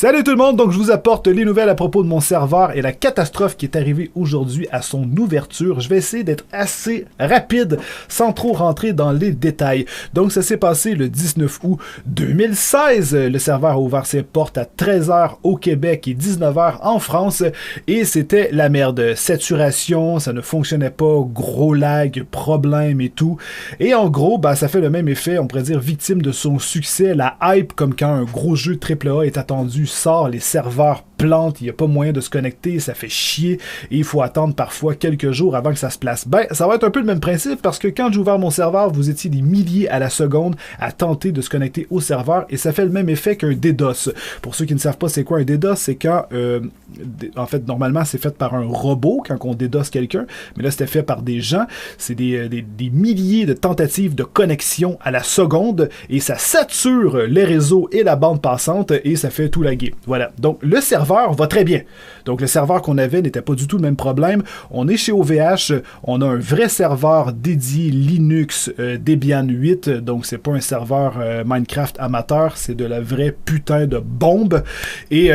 Salut tout le monde, donc je vous apporte les nouvelles à propos de mon serveur et la catastrophe qui est arrivée aujourd'hui à son ouverture. Je vais essayer d'être assez rapide sans trop rentrer dans les détails. Donc ça s'est passé le 19 août 2016. Le serveur a ouvert ses portes à 13h au Québec et 19h en France et c'était la merde. Saturation, ça ne fonctionnait pas, gros lag, problème et tout. Et en gros, ça fait le même effet, on pourrait dire victime de son succès, la hype comme quand un gros jeu AAA est attendu sort, les serveurs plantent, il n'y a pas moyen de se connecter, ça fait chier et il faut attendre parfois quelques jours avant que ça se place. Ça va être un peu le même principe parce que quand j'ai ouvert mon serveur, vous étiez des milliers à la seconde à tenter de se connecter au serveur et ça fait le même effet qu'un DDoS. Pour ceux qui ne savent pas c'est quoi un DDoS, c'est quand en fait normalement c'est fait par un robot quand on DDoS quelqu'un, mais là c'était fait par des gens, c'est des milliers de tentatives de connexion à la seconde et ça sature les réseaux et la bande passante et ça fait tout laguer. Voilà. Donc, le serveur va très bien. Donc, le serveur qu'on avait n'était pas du tout le même problème. On est chez OVH. On a un vrai serveur dédié Linux Debian 8. Donc, c'est pas un serveur Minecraft amateur. C'est de la vraie putain de bombe. Et,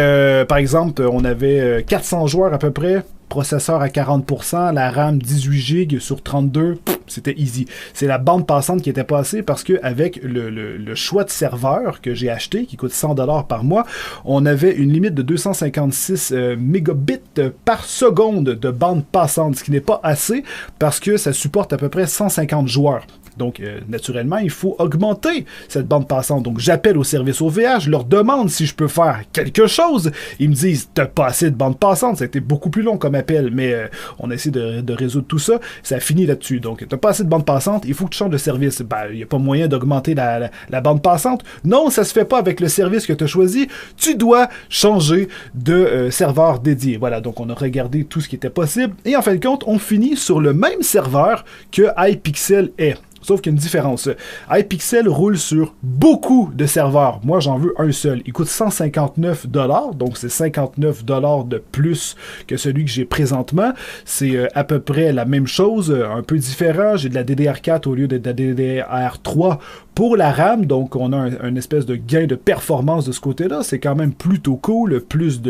par exemple, on avait 400 joueurs à peu près. Processeur à 40%, la RAM 18 GB sur 32, c'était easy. C'est la bande passante qui était passée parce que avec le choix de serveur que j'ai acheté, qui coûte 100$ par mois, on avait une limite de 256 mégabits par seconde de bande passante, ce qui n'est pas assez parce que ça supporte à peu près 150 joueurs. Donc, naturellement, il faut augmenter cette bande passante. Donc, j'appelle au service OVH, je leur demande si je peux faire quelque chose. Ils me disent, t'as pas assez de bande passante. Ça a été beaucoup plus long comme appel, mais on a essayé de résoudre tout ça. Ça a fini là-dessus. Donc, t'as pas assez de bande passante, il faut que tu changes de service. Il n'y a pas moyen d'augmenter la bande passante. Non, ça se fait pas avec le service que tu as choisi. Tu dois changer de serveur dédié. Voilà, donc on a regardé tout ce qui était possible. Et en fin de compte, on finit sur le même serveur que iPixel est. Sauf qu'il y a une différence. iPixel roule sur beaucoup de serveurs. Moi, j'en veux un seul. Il coûte 159$, donc c'est 59$ de plus que celui que j'ai présentement. C'est à peu près la même chose, un peu différent. J'ai de la DDR4 au lieu de la DDR3 pour la RAM, donc on a un espèce de gain de performance de ce côté-là. C'est quand même plutôt cool, plus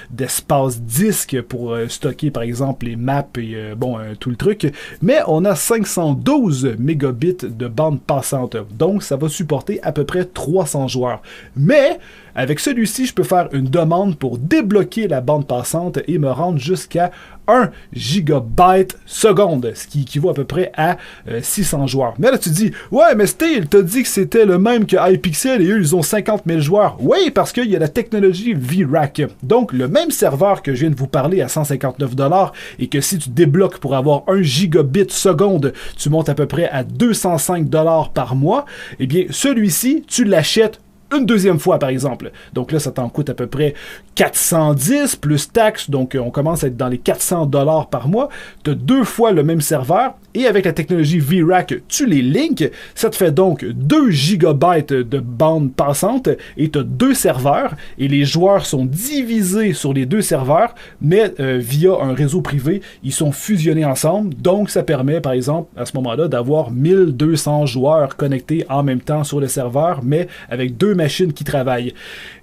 d'espace disque pour stocker par exemple les maps et tout le truc. Mais on a 512 mégabits de bande passante, donc ça va supporter à peu près 300 joueurs. Mais avec celui-ci, je peux faire une demande pour débloquer la bande passante et me rendre jusqu'à 1 gigabyte seconde, ce qui équivaut à peu près à 600 joueurs. Mais là, tu dis, ouais, mais Steve, t'as dit que c'était le même que iPixel et eux, ils ont 50 000 joueurs. Oui, parce qu'il y a la technologie VRAC. Donc, le même serveur que je viens de vous parler à 159$ et que si tu débloques pour avoir 1 gigabit seconde, tu montes à peu près à 205$ par mois, eh bien, celui-ci, tu l'achètes une deuxième fois, par exemple. Donc là, ça t'en coûte à peu près 410 plus taxes. Donc, on commence à être dans les 400$ par mois. Tu as 2 fois le même serveur. Et avec la technologie VRAC, tu les links. Ça te fait donc 2 gigabytes de bande passante. Et tu as 2 serveurs. Et les joueurs sont divisés sur les 2 serveurs. Mais via un réseau privé, ils sont fusionnés ensemble. Donc, ça permet, par exemple, à ce moment-là, d'avoir 1200 joueurs connectés en même temps sur le serveur. Mais avec 2 machines qui travaillent.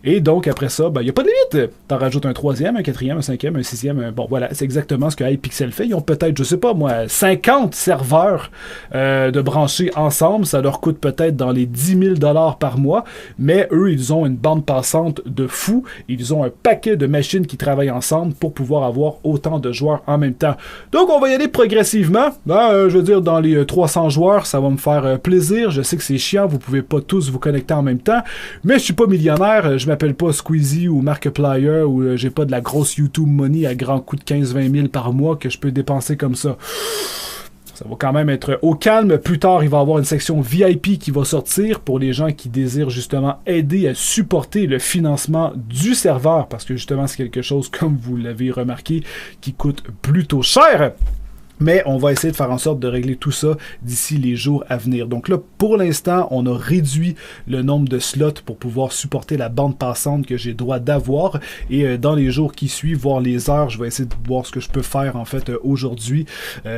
Et donc, après ça, il n'y a pas de limite. T'en rajoutes un 3e, un 4e, un 5e, un 6e. Bon, voilà, c'est exactement ce que iPixel fait. Ils ont peut-être, je sais pas moi, 50 serveurs de brancher ensemble. Ça leur coûte peut-être dans les 10 000$ par mois. Mais eux, ils ont une bande passante de fou. Ils ont un paquet de machines qui travaillent ensemble pour pouvoir avoir autant de joueurs en même temps. Donc, on va y aller progressivement. Je veux dire, dans les 300 joueurs, ça va me faire plaisir. Je sais que c'est chiant. Vous pouvez pas tous vous connecter en même temps. Mais je suis pas millionnaire, je m'appelle pas Squeezie ou Markiplier ou j'ai pas de la grosse YouTube money à grands coups de 15-20 000 par mois que je peux dépenser comme ça. Ça va quand même être au calme. Plus tard, il va y avoir une section VIP qui va sortir pour les gens qui désirent justement aider à supporter le financement du serveur parce que justement, c'est quelque chose, comme vous l'avez remarqué, qui coûte plutôt cher. Mais on va essayer de faire en sorte de régler tout ça d'ici les jours à venir. Donc là, pour l'instant, on a réduit le nombre de slots pour pouvoir supporter la bande passante que j'ai droit d'avoir. Et dans les jours qui suivent, voire les heures, je vais essayer de voir ce que je peux faire en fait aujourd'hui.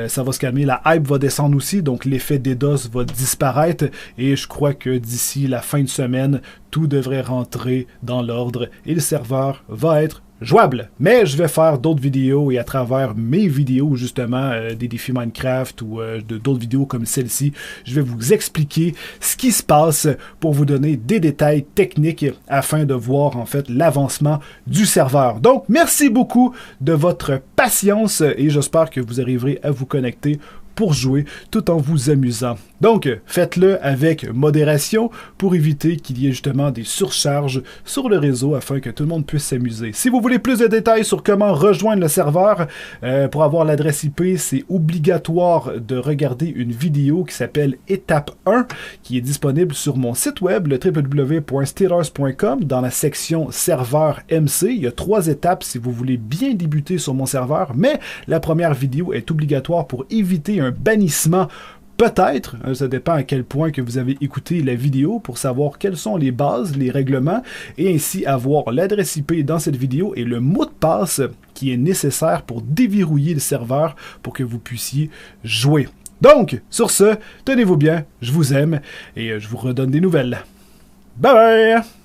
Ça va se calmer. La hype va descendre aussi, donc l'effet DDoS va disparaître. Et je crois que d'ici la fin de semaine, tout devrait rentrer dans l'ordre et le serveur va être jouable. Mais je vais faire d'autres vidéos et à travers mes vidéos justement des défis Minecraft ou d'autres vidéos comme celle-ci, je vais vous expliquer ce qui se passe pour vous donner des détails techniques afin de voir en fait l'avancement du serveur. Donc merci beaucoup de votre patience et j'espère que vous arriverez à vous connecter pour jouer tout en vous amusant. Donc, faites-le avec modération pour éviter qu'il y ait justement des surcharges sur le réseau afin que tout le monde puisse s'amuser. Si vous voulez plus de détails sur comment rejoindre le serveur, pour avoir l'adresse IP, c'est obligatoire de regarder une vidéo qui s'appelle Étape 1, qui est disponible sur mon site web, le www.steelers.com, dans la section serveur MC. Il y a 3 étapes si vous voulez bien débuter sur mon serveur, mais la première vidéo est obligatoire pour éviter un bannissement. Peut-être, ça dépend à quel point que vous avez écouté la vidéo pour savoir quelles sont les bases, les règlements, et ainsi avoir l'adresse IP dans cette vidéo et le mot de passe qui est nécessaire pour déverrouiller le serveur pour que vous puissiez jouer. Donc, sur ce, tenez-vous bien, je vous aime et je vous redonne des nouvelles. Bye bye!